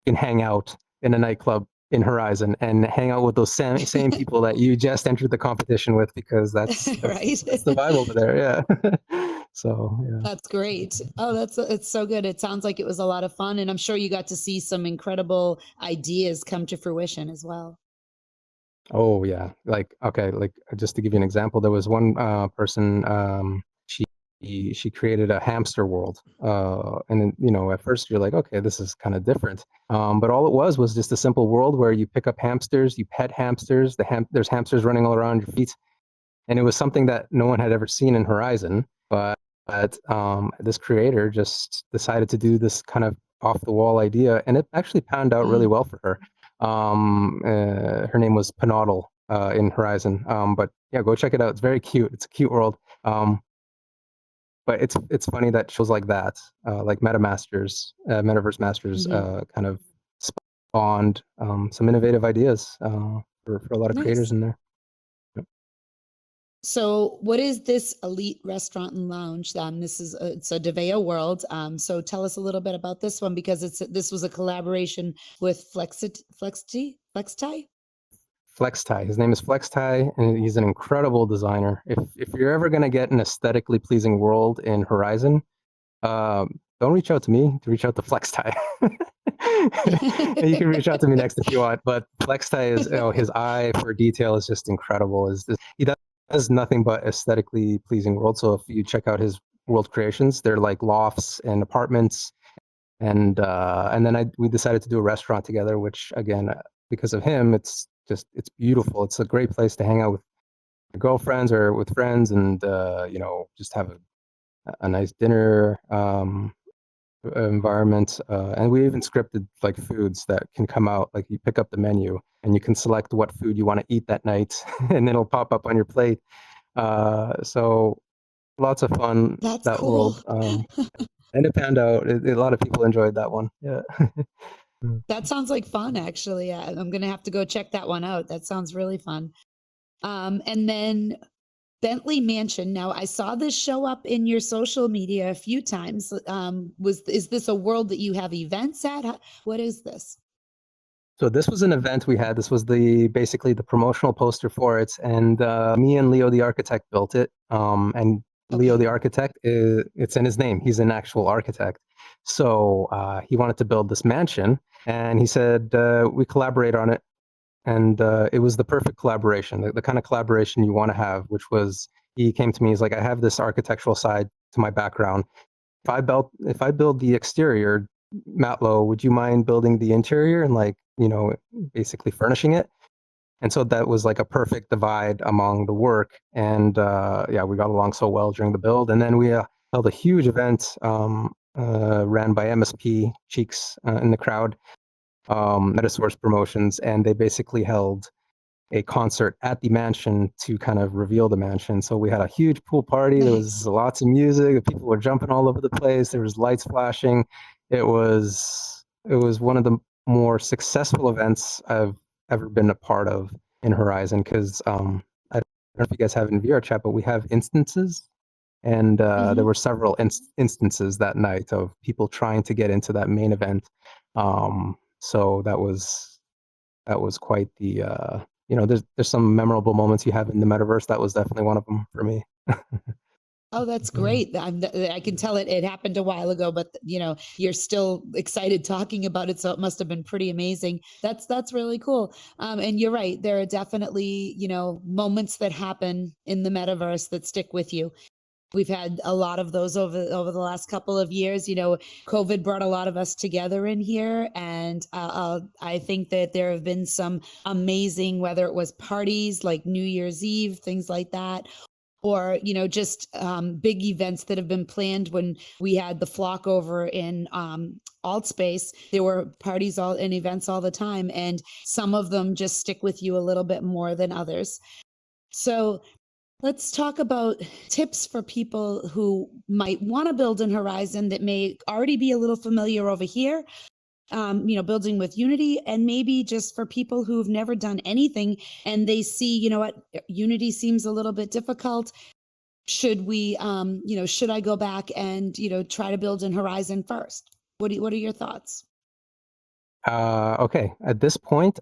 can hang out in a nightclub in Horizon and hang out with those same people that you just entered the competition with, because that's right. That's the vibe over there. Yeah. So yeah. That's great. Oh, it's so good. It sounds like it was a lot of fun, and I'm sure you got to see some incredible ideas come to fruition as well. Oh yeah. Like, okay, like, just to give you an example, there was one person, she created a hamster world, and then, at first you're like, okay, this is kind of different, but all it was just a simple world where you pick up hamsters, you pet hamsters, there's hamsters running all around your feet, and it was something that no one had ever seen in Horizon, but this creator just decided to do this kind of off the wall idea, and it actually panned out really well for her. Her name was Panodal in Horizon, but yeah, go check it out. It's very cute. It's a cute world. But it's funny that shows like that, like Metaverse Masters, kind of spawned some innovative ideas for a lot of creators in there. Yep. So, what is this elite restaurant and lounge? It's a Deveio world. So, tell us a little bit about this one, because this was a collaboration with Flexti. Flex Tie. His name is Flex Tie, and he's an incredible designer. If you're ever going to get an aesthetically pleasing world in Horizon, don't reach out to me. Reach out to Flex Tie. And you can reach out to me next if you want. But Flex Tie is, his eye for detail is just incredible. He does nothing but aesthetically pleasing worlds. So if you check out his world creations, they're like lofts and apartments. And then we decided to do a restaurant together, which again, because of him, it's beautiful. It's a great place to hang out with your girlfriends or with friends, and just have a nice dinner environment. And we even scripted like foods that can come out. Like you pick up the menu and you can select what food you want to eat that night, and it'll pop up on your plate. So lots of fun. That's that cool. world. And it panned out. A lot of people enjoyed that one. Yeah. That sounds like fun, actually. I'm going to have to go check that one out. That sounds really fun. And then Bentley Mansion. Now, I saw this show up in your social media a few times. Is this a world that you have events at? What is this? So this was an event we had. This was basically the promotional poster for it, and me and Leo the architect built it. And Leo the architect, it's in his name. He's an actual architect. So he wanted to build this mansion, and he said we collaborate on it. And it was the perfect collaboration, the kind of collaboration you want to have, which was, he came to me, he's like, I have this architectural side to my background. If I build the exterior, Matlo, would you mind building the interior and basically furnishing it? And so that was like a perfect divide among the work. And we got along so well during the build. And then we held a huge event ran by MSP Cheeks in the crowd, Metasource Promotions, and they basically held a concert at the mansion to kind of reveal the mansion. So we had a huge pool party. Nice. There was lots of music. People were jumping all over the place. There was lights flashing. It was one of the more successful events I've ever been a part of in Horizon, because I don't know if you guys have in VR chat, but we have instances, and there were several instances that night of people trying to get into that main event. So that was quite the there's some memorable moments you have in the metaverse. That was definitely one of them for me. Oh, that's great. I can tell it happened a while ago, but you're still excited talking about it. So it must have been pretty amazing. That's really cool. And you're right. There are definitely, moments that happen in the metaverse that stick with you. We've had a lot of those over the last couple of years. COVID brought a lot of us together in here. And I think that there have been some amazing, whether it was parties like New Year's Eve, things like that, or, just big events that have been planned. When we had the flock over in Altspace, there were parties and events all the time. And some of them just stick with you a little bit more than others. So let's talk about tips for people who might want to build in Horizon that may already be a little familiar over here, building with Unity, and maybe just for people who've never done anything and they see, Unity seems a little bit difficult. Should we, should I go back and, try to build in Horizon first? What are your thoughts? Okay, at this point,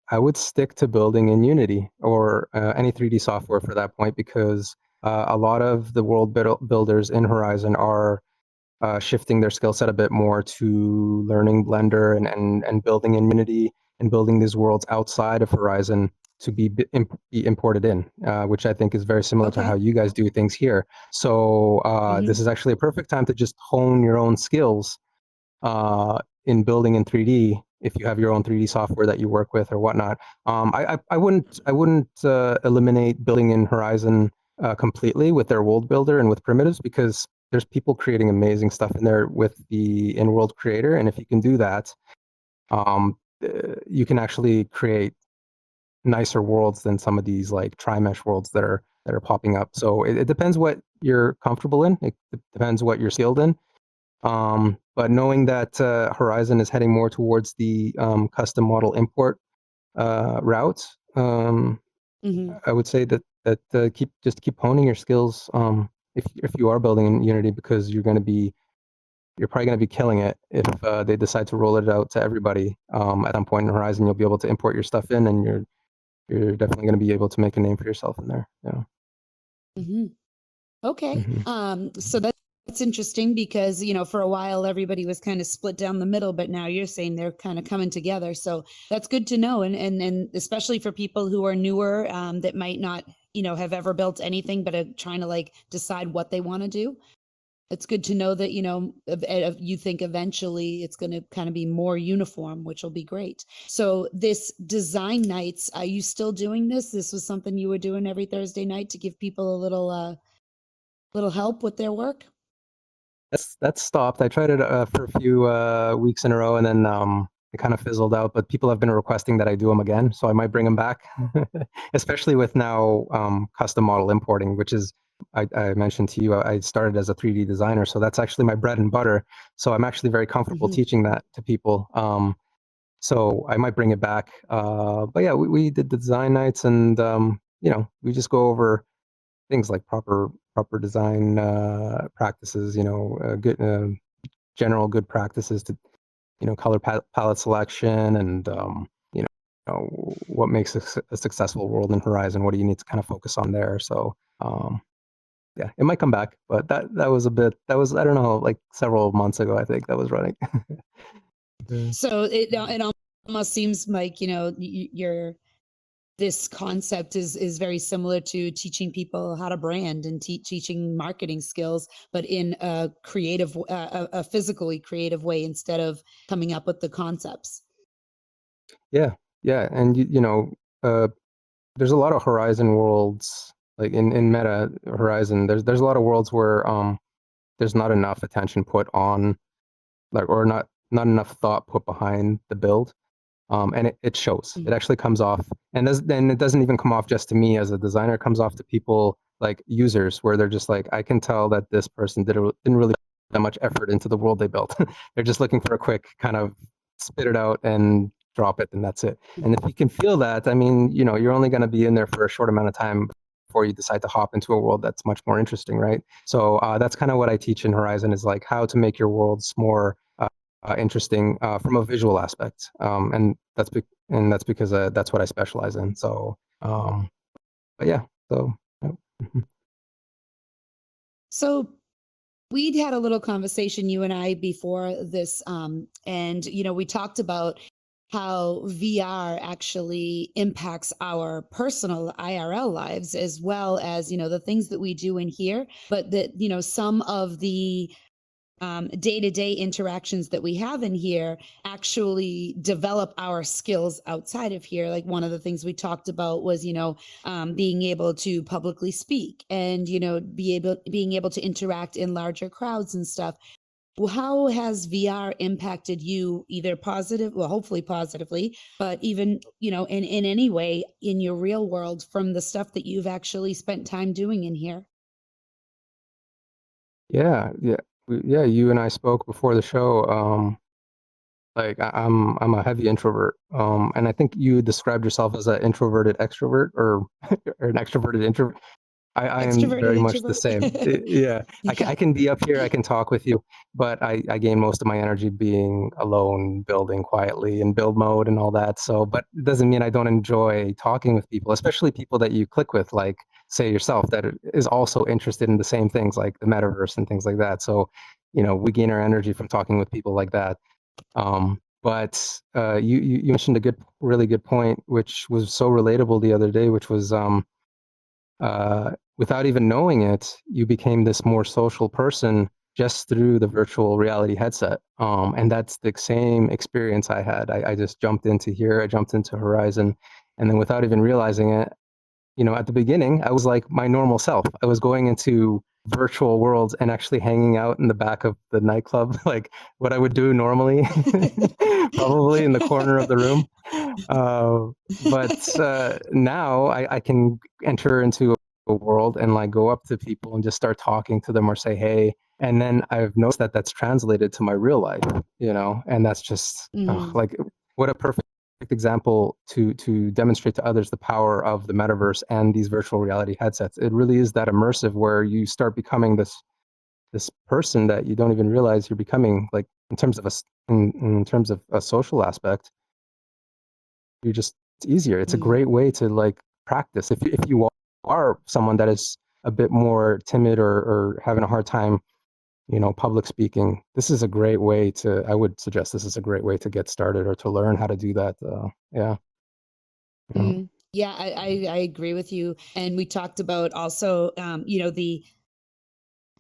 I would stick to building in Unity or any 3D software for that point, because a lot of the world builders in Horizon are shifting their skill set a bit more to learning Blender and building in Unity and building these worlds outside of Horizon to be imported in, which I think is very similar to how you guys do things here. So this is actually a perfect time to just hone your own skills in building in 3D. If you have your own 3D software that you work with or whatnot, I wouldn't eliminate building in Horizon completely with their world builder and with primitives, because there's people creating amazing stuff in there with the in-world creator, and if you can do that, you can actually create nicer worlds than some of these like tri-mesh worlds that are popping up. So it depends what you're comfortable in. It depends what you're skilled in. But knowing that Horizon is heading more towards the custom model import route, I would say that keep honing your skills if you are building in Unity, because you're probably going to be killing it if they decide to roll it out to everybody. At some point in Horizon, you'll be able to import your stuff in, and you're definitely going to be able to make a name for yourself in there. Yeah. Hmm. Okay. Mm-hmm. So that's interesting because, for a while everybody was kind of split down the middle, but now you're saying they're kind of coming together. So that's good to know. And especially for people who are newer, that might not, have ever built anything, but are trying to like decide what they want to do. It's good to know that, you think eventually it's going to kind of be more uniform, which will be great. So this design nights, are you still doing this? This was something you were doing every Thursday night to give people a little help with their work? That's stopped. I tried it for a few weeks in a row, and then it kind of fizzled out. But people have been requesting that I do them again, so I might bring them back. Especially with now custom model importing, which is I mentioned to you, I started as a 3D designer, so that's actually my bread and butter. So I'm actually very comfortable Mhm. teaching that to people. So I might bring it back. But yeah, we did the design nights, and we just go over things like proper design practices, good general good practices to color palette selection, and what makes a successful world in Horizon. What do you need to kind of focus on there? So yeah, it might come back, but that was I don't know, like several months ago, I think that was running. Yeah. So it almost seems like, you're this concept is very similar to teaching people how to brand and teaching marketing skills, but in a creative, a physically creative way instead of coming up with the concepts. Yeah, yeah, and uh, there's a lot of Horizon worlds, like in Meta Horizon. There's a lot of worlds where there's not enough attention put on, like, or not enough thought put behind the build. And it shows. It Mhm. actually comes off, and then it doesn't even come off just to me as a designer. It comes off to people like users, where they're just like, I can tell that this person didn't really put that much effort into the world they built. They're just looking for a quick kind of spit it out and drop it, and that's it. And if you can feel that, I mean, you're only going to be in there for a short amount of time before you decide to hop into a world that's much more interesting, right? So that's kind of what I teach in Horizon, is like how to make your worlds more interesting from a visual aspect, and that's because that's what I specialize in. So, but yeah, so yeah. So we'd had a little conversation, you and I, before this, and we talked about how VR actually impacts our personal IRL lives as well as the things that we do in here, but that some of the day-to-day interactions that we have in here actually develop our skills outside of here. Like one of the things we talked about was being able to publicly speak and being able to interact in larger crowds and stuff. Well, how has VR impacted you, either positive, well, hopefully positively, but even in any way in your real world from the stuff that you've actually spent time doing in here? Yeah, yeah, yeah. You and I spoke before the show. Like I'm a heavy introvert, and I think you described yourself as an introverted extrovert, or an extroverted introvert. I am Extroverted very much the introvert. same. Yeah, Yeah. I can be up here, I can talk with you, but I gain most of my energy being alone, building quietly in build mode and all that. So, but it doesn't mean I don't enjoy talking with people, especially people that you click with, like say yourself, that is also interested in the same things, like the metaverse and things like that. So, we gain our energy from talking with people like that. But you mentioned a really good point, which was so relatable the other day, which was without even knowing it, you became this more social person just through the virtual reality headset. And that's the same experience I had. I just jumped into here, I jumped into Horizon, and then without even realizing it, at the beginning, I was like my normal self. I was going into virtual worlds and actually hanging out in the back of the nightclub, like what I would do normally, probably in the corner of the room. Uh, but now I can enter into a world and like go up to people and just start talking to them or say hey. And then I've noticed that that's translated to my real life, and that's just Mhm. like what a perfect example to demonstrate to others the power of the metaverse and these virtual reality headsets. It really is that immersive where you start becoming this person that you don't even realize you're becoming, like in terms of in terms of a social aspect. You're just easier. It's a Mm. great way to like practice. If you are someone that is a bit more timid or having a hard time, public speaking, this is a great way to, I would suggest this is a great way to get started or to learn how to do that. Yeah. Yeah. Mm. Yeah, I agree with you. And we talked about also,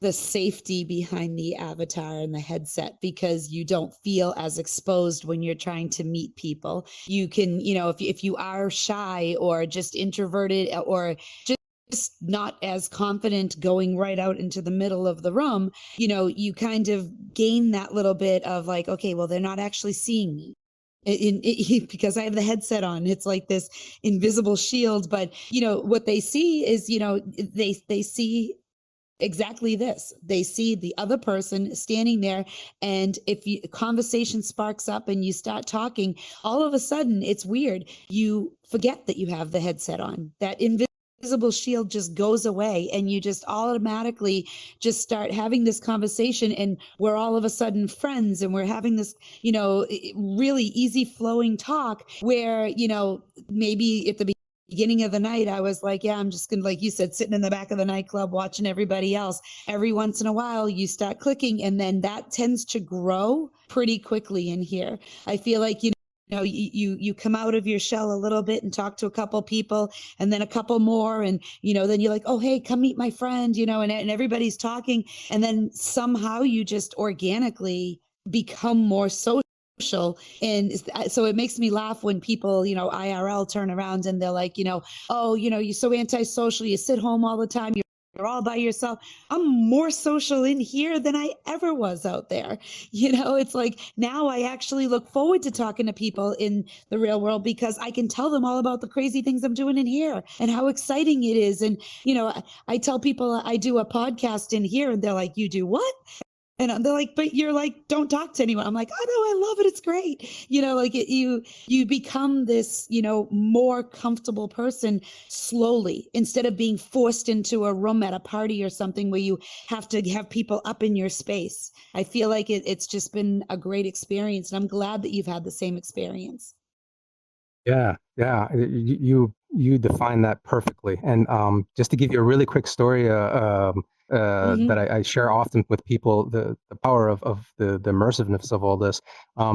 the safety behind the avatar and the headset, because you don't feel as exposed when you're trying to meet people. You can, if you are shy or just introverted or just not as confident going right out into the middle of the room, you kind of gain that little bit of like, okay, well, they're not actually seeing me. Because I have the headset on, it's like this invisible shield. But what they see is, they see exactly this. They see the other person standing there, and if conversation sparks up and you start talking, all of a sudden it's weird. You forget that you have the headset on. That invisible shield just goes away, and you just automatically just start having this conversation, and we're all of a sudden friends, and we're having this, really easy flowing talk where, maybe at the beginning of the night, I was like, yeah, I'm just gonna, like you said, sitting in the back of the nightclub watching everybody else. Every once in a while, you start clicking, and then that tends to grow pretty quickly in here. I feel like, you come out of your shell a little bit and talk to a couple people, and then a couple more, and then you're like, oh hey, come meet my friend, and everybody's talking, and then somehow you just organically become more social. And so it makes me laugh when people, IRL turn around and they're like, oh, you're so antisocial, you sit home all the time, you're all by yourself. I'm more social in here than I ever was out there. It's like now I actually look forward to talking to people in the real world, because I can tell them all about the crazy things I'm doing in here and how exciting it is. And, I tell people I do a podcast in here, and they're like, you do what? And they're like, but you're like, don't talk to anyone. I'm like, oh no, I love it. It's great. You become this, more comfortable person slowly, instead of being forced into a room at a party or something where you have to have people up in your space. I feel like it's just been a great experience. And I'm glad that you've had the same experience. Yeah, yeah, you define that perfectly. And just to give you a really quick story that Hmm. I share often with people, the power of the immersiveness of all this.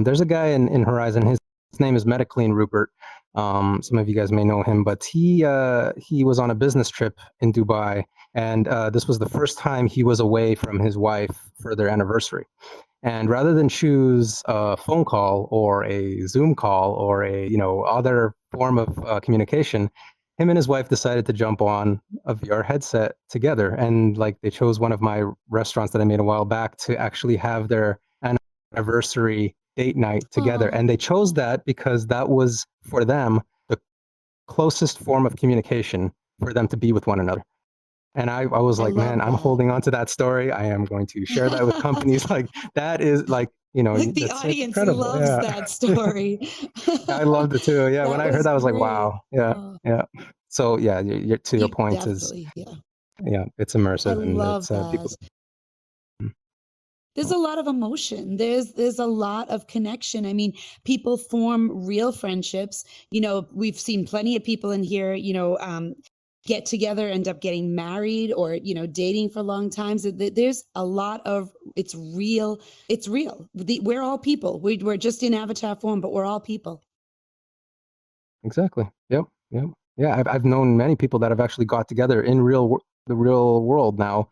There's a guy in Horizon. His name is Metaclean Rupert. Some of you guys may know him, but he was on a business trip in Dubai, and this was the first time he was away from his wife for their anniversary. And rather than choose a phone call or a Zoom call or a other form of communication, him and his wife decided to jump on a VR headset together, and like they chose one of my restaurants that I made a while back to actually have their anniversary date night together. Oh, And they chose that because that was for them the closest form of communication for them to be with one another. And I was I like, man, love I'm that. holding on to that story. I am going to share that with companies. Like that is like, Like the that's audience incredible. loves Yeah. that story. I loved it too. Yeah. When That I heard was that, I was like, great. wow. Yeah. Oh, Yeah. So yeah, to your you point is, definitely, yeah. yeah, it's I immersive and love it's people. that. There's a lot of emotion. There's a lot of connection. I mean, people form real friendships. We've seen plenty of people in here, get together, end up getting married, or dating for long times. There's a lot of, it's real. It's real. We're all people. We're just in avatar form, but we're all people. Exactly. Yep. Yep. Yeah. I've known many people that have actually got together in the real world now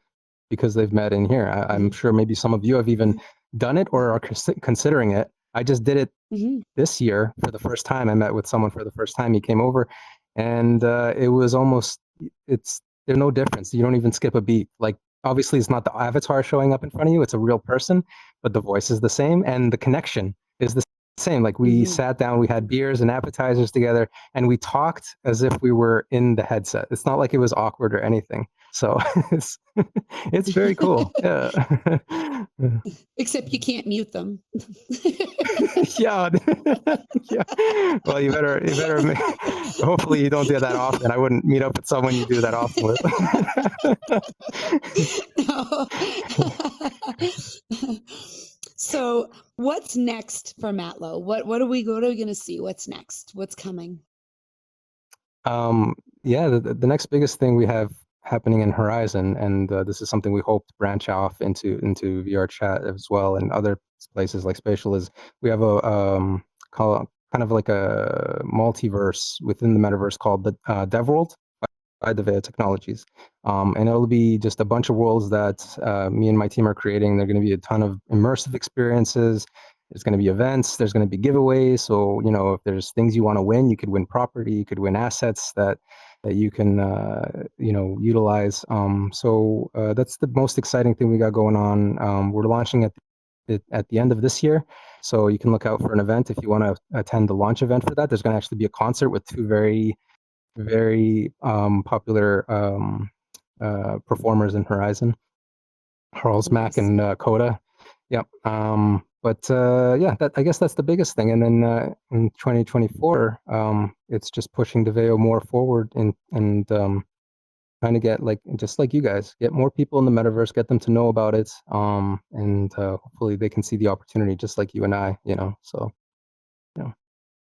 because they've met in here. I'm Hmm. sure maybe some of you have even done it or are considering it. I just did it Hmm. this year for the first time. I met with someone for the first time. He came over, and it was almost, there's no difference. You don't even skip a beat. Like obviously, it's not the avatar showing up in front of you; it's a real person, but the voice is the same, and the connection is the same. Like we Hmm. sat down, we had beers and appetizers together, and we talked as if we were in the headset. It's not like it was awkward or anything. So it's it's very cool. Yeah. Except you can't mute them. Yeah. Yeah. Well, hopefully you don't do that often. I wouldn't meet up with someone you do that often with. No. So, what's next for Matlo? What are we going to see? What's next? What's coming? Yeah, the next biggest thing we have happening in Horizon, and this is something we hope to branch off into VR chat as well, and other places like Spatial, is we have a kind of like a multiverse within the metaverse called the Dev World by Deveio Technologies. And it'll be just a bunch of worlds that me and my team are creating. They're going to be a ton of immersive experiences. There's going to be events. There's going to be giveaways. So, you know, if there's things you want to win, you could win property, you could win assets that you can, you know, utilize. So that's the most exciting thing we got going on. We're launching at the end of this year. So you can look out for an event if you want to attend the launch event for that. There's going to actually be a concert with two very popular performers in Horizon, Charles Mack Nice. and Coda. Yep. Yeah, I guess that's the biggest thing. And then in 2024, it's just pushing Deveio more forward and trying to get, like, just like you guys, get more people in the metaverse, get them to know about it, and hopefully they can see the opportunity just like you and I, you know. So, you know.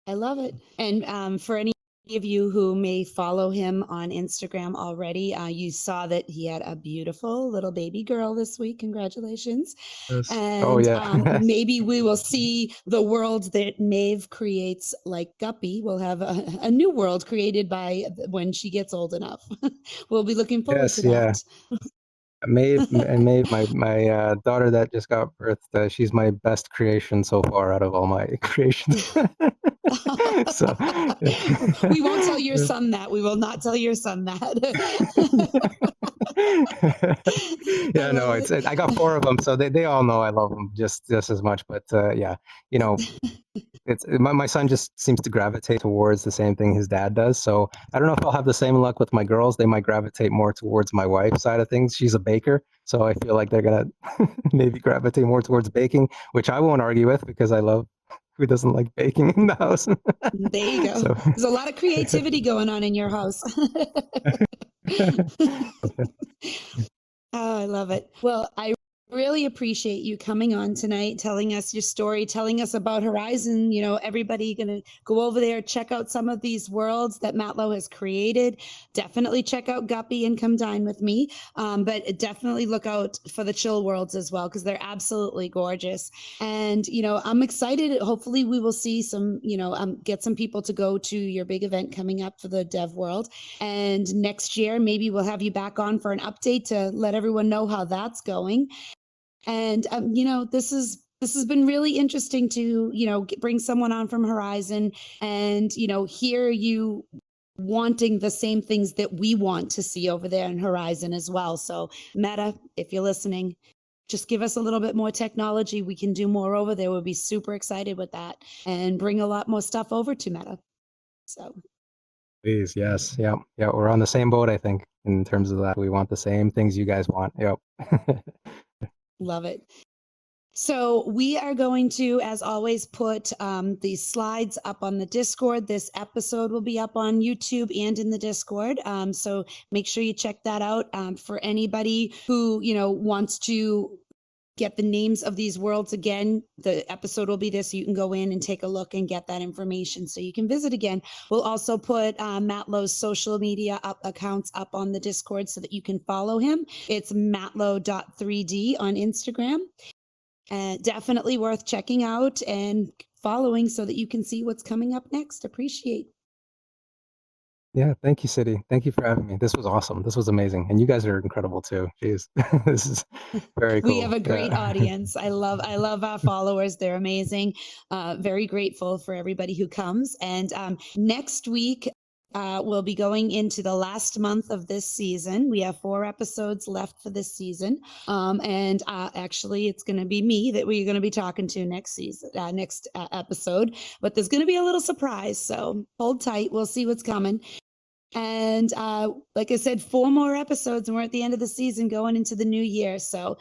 I love it. And for any of you who may follow him on Instagram already, you saw that he had a beautiful little baby girl this week. Congratulations. Yes. Oh And yeah. maybe we will see the world that Maeve creates, like Guppy. We'll have a new world created by when she gets old enough. We'll be looking forward to Yes. Yeah. that. Maeve, my daughter that just got birthed, she's my best creation so far out of all my creations. So, yeah. We won't tell your son that. We will not tell your son that. Yeah, no, I got four of them, so they all know I love them just as much. But yeah, you know, it's my son just seems to gravitate towards the same thing his dad does. So I don't know if I'll have the same luck with my girls. They might gravitate more towards my wife's side of things. She's a baker, so I feel like they're gonna maybe gravitate more towards baking, which I won't argue with because I love, who doesn't like baking in the house. There you go. So. There's a lot of creativity going on in your house. Oh, I love it. Well, I really appreciate you coming on tonight, telling us your story, telling us about Horizon. You know, everybody going to go over there, check out some of these worlds that Matlo has created. Definitely check out Guppy and come dine with me. But definitely look out for the chill worlds as well, because they're absolutely gorgeous. And, you know, I'm excited. Hopefully we will see some, you know, get some people to go to your big event coming up for the Dev World. And next year, maybe we'll have you back on for an update to let everyone know how that's going. And you know, this has been really interesting to, you know, bring someone on from Horizon and, you know, hear you wanting the same things that we want to see over there in Horizon as well. So Meta, if you're listening, just give us a little bit more technology. We can do more over there. We'll be super excited with that and bring a lot more stuff over to Meta. So Please, yes, yeah, we're on the same boat, I think, in terms of that. We want the same things you guys want. Yep. love it. So we are going to, as always, put these slides up on the Discord. This episode will be up on YouTube and in the Discord. So make sure you check that out. For anybody who, you know, wants to get the names of these worlds again, the episode will be there, so you can go in and take a look and get that information so you can visit again. We'll also put Matlo's social media accounts up on the Discord so that you can follow him. It's matlo.3d on Instagram. Definitely worth checking out and following so that you can see what's coming up next. Appreciate. Yeah, thank you, City. Thank you for having me. This was awesome. This was amazing, and you guys are incredible too. Jeez, this is very cool. We have a great audience. I love our followers. They're amazing. Very grateful for everybody who comes. And next week, we'll be going into the last month of this season. We have 4 episodes left for this season. And actually, it's going to be me that we're going to be talking to next season, next episode. But there's going to be a little surprise. So hold tight. We'll see what's coming. And like I said, 4 more episodes, and we're at the end of the season going into the new year. So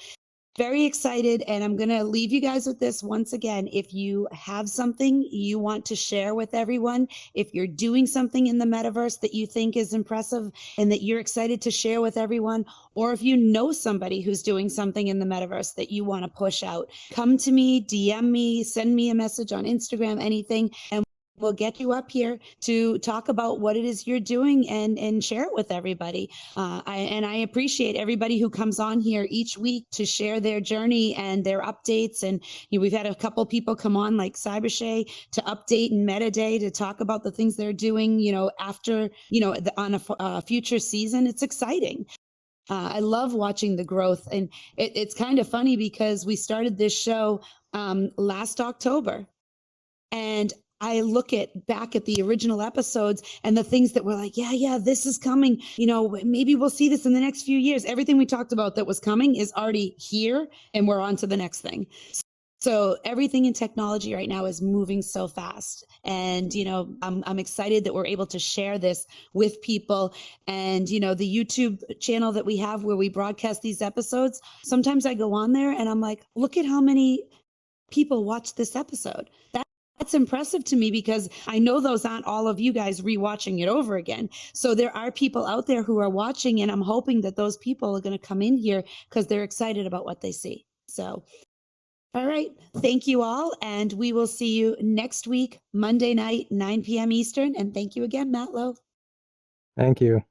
very excited. And I'm going to leave you guys with this once again. If you have something you want to share with everyone, if you're doing something in the metaverse that you think is impressive and that you're excited to share with everyone, or if you know somebody who's doing something in the metaverse that you want to push out, come to me, DM me, send me a message on Instagram, anything. And we'll get you up here to talk about what it is you're doing and share it with everybody. I appreciate everybody who comes on here each week to share their journey and their updates. And we've had a couple people come on, like Cybershay, to update and Metaday to talk about the things they're doing, after, on a future season. It's exciting. I love watching the growth. And it's kind of funny because we started this show last October. And I look back at the original episodes and the things that were like, yeah, this is coming. Maybe we'll see this in the next few years. Everything we talked about that was coming is already here, and we're on to the next thing. So everything in technology right now is moving so fast. And, I'm excited that we're able to share this with people. And, the YouTube channel that we have where we broadcast these episodes, sometimes I go on there and I'm like, look at how many people watch this episode. That's impressive to me because I know those aren't all of you guys rewatching it over again. So there are people out there who are watching, and I'm hoping that those people are going to come in here because they're excited about what they see. So, all right. Thank you all. And we will see you next week, Monday night, 9 p.m. Eastern. And thank you again, Matlo. Thank you.